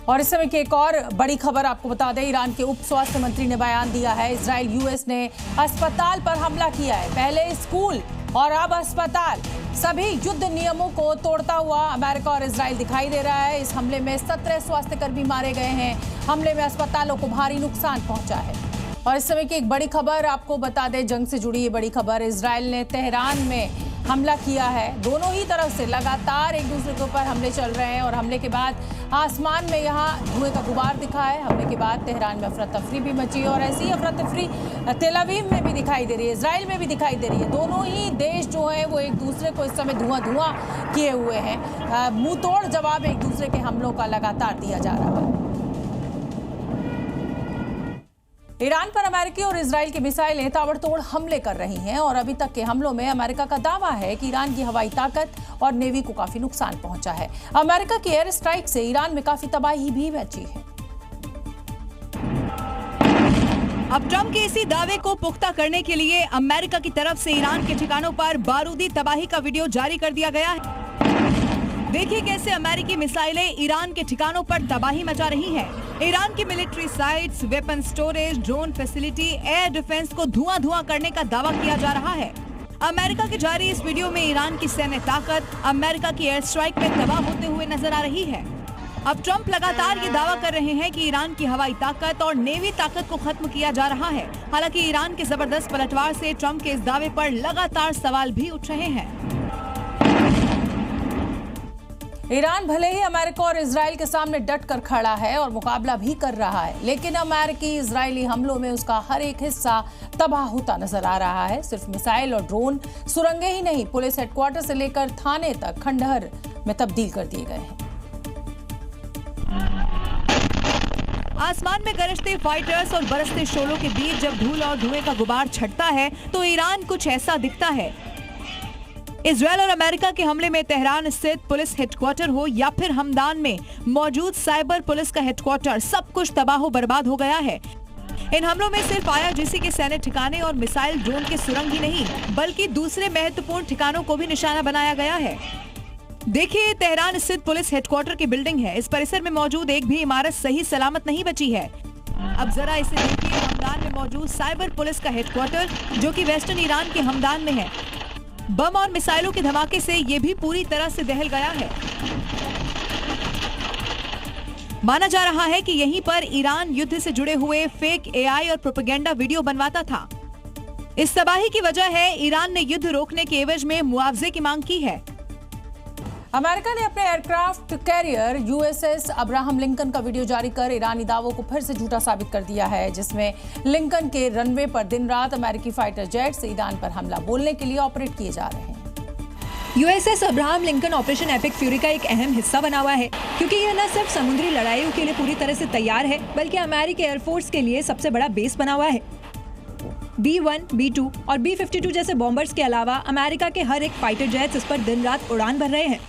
और इस समय की एक और बड़ी खबर आपको बता दें, ईरान के उप स्वास्थ्य मंत्री ने बयान दिया है। इजराइल यूएस ने अस्पताल पर हमला किया है, पहले स्कूल और अब अस्पताल। सभी युद्ध नियमों को तोड़ता हुआ अमेरिका और इजराइल दिखाई दे रहा है। इस हमले में 17 स्वास्थ्यकर्मी मारे गए हैं। हमले में अस्पतालों को भारी नुकसान पहुंचा है। और इस समय की एक बड़ी खबर आपको बता दें, जंग से जुड़ी ये बड़ी खबर, इजराइल ने तेहरान में हमला किया है। दोनों ही तरफ से लगातार एक दूसरे के ऊपर हमले चल रहे हैं और हमले के बाद आसमान में यहाँ धुएं का गुबार दिखा है। हमले के बाद तेहरान में अफरा तफरी भी मची है और ऐसी अफरा तफरी तेल अवीव में भी दिखाई दे रही है, इजराइल में भी दिखाई दे रही है। दोनों ही देश जो है वो एक दूसरे को इस समय धुआं किए हुए हैं। मुंह तोड़ जवाब एक दूसरे के हमलों का लगातार दिया जा रहा है। ईरान पर अमेरिकी और इजराइल की मिसाइलें ताबड़तोड़ हमले कर रही हैं और अभी तक के हमलों में अमेरिका का दावा है कि ईरान की हवाई ताकत और नेवी को काफी नुकसान पहुंचा है। अमेरिका की एयर स्ट्राइक से ईरान में काफी तबाही भी मची है। अब ट्रंप के इसी दावे को पुख्ता करने के लिए अमेरिका की तरफ से ईरान के ठिकानों पर बारूदी तबाही का वीडियो जारी कर दिया गया है। देखिए कैसे अमेरिकी मिसाइलें ईरान के ठिकानों पर तबाही मचा रही हैं। ईरान की military sites, weapon storage, drone facility, air defence को धुआं करने का दावा किया जा रहा है। अमेरिका के जारी इस वीडियो में ईरान की सैन्य ताकत अमेरिका की एयर स्ट्राइक में तबाह होते हुए नजर आ रही है। अब ट्रंप लगातार ये दावा कर रहे हैं कि ईरान की हवाई ताकत और नेवी ताकत को खत्म किया जा रहा है। हालांकि ईरान के जबरदस्त पलटवार से ट्रंप के इस दावे पर लगातार सवाल भी उठ रहे हैं। ईरान भले ही अमेरिका और इजराइल के सामने डट कर खड़ा है और मुकाबला भी कर रहा है, लेकिन अमेरिकी इजरायली हमलों में उसका हर एक हिस्सा तबाह होता नजर आ रहा है। सिर्फ मिसाइल और ड्रोन, सुरंगें ही नहीं, पुलिस हेडक्वार्टर से लेकर थाने तक खंडहर में तब्दील कर दिए गए हैं। आसमान में गरजते फाइटर्स और बरसते शोलों के बीच जब धूल और धुएं का गुबार छटता है तो ईरान कुछ ऐसा दिखता है। इजराइल और अमेरिका के हमले में तेहरान स्थित पुलिस हेडक्वार्टर हो या फिर हमदान में मौजूद साइबर पुलिस का हेडक्वार्टर, सब कुछ तबाह बर्बाद हो गया है। इन हमलों में सिर्फ IRGC के सैन्य ठिकाने और मिसाइल ड्रोन के सुरंग ही नहीं, बल्कि दूसरे महत्वपूर्ण ठिकानों को भी निशाना बनाया गया है। देखिए, तेहरान स्थित पुलिस हेडक्वार्टर की बिल्डिंग है। इस परिसर में मौजूद एक भी इमारत सही सलामत नहीं बची है। अब जरा इसे देखिए, हमदान में मौजूद साइबर पुलिस का हेडक्वार्टर, जो कि वेस्टर्न ईरान के हमदान में है। बम और मिसाइलों के धमाके से ये भी पूरी तरह से दहल गया है। माना जा रहा है कि यहीं पर ईरान युद्ध से जुड़े हुए फेक AI और प्रोपेगेंडा वीडियो बनवाता था। इस तबाही की वजह है ईरान ने युद्ध रोकने के एवज में मुआवजे की मांग की है। अमेरिका ने अपने aircraft carrier USS Abraham Lincoln का वीडियो जारी कर ईरानी दावों को फिर से झूठा साबित कर दिया है, जिसमें लिंकन के रनवे पर दिन रात अमेरिकी फाइटर जेट्स ईरान पर हमला बोलने के लिए ऑपरेट किए जा रहे हैं। USS Abraham Lincoln operation epic fury का एक अहम हिस्सा बना हुआ है, क्योंकि यह न सिर्फ समुद्री लड़ाइयों के लिए पूरी तरह से तैयार है, बल्कि अमेरिकी एयरफोर्स के लिए सबसे बड़ा बेस बना हुआ है। B-1, B-2 और B-52 जैसे बॉम्बर्स के अलावा अमेरिका के हर एक फाइटर जेट्स इस पर दिन रात उड़ान भर रहे हैं।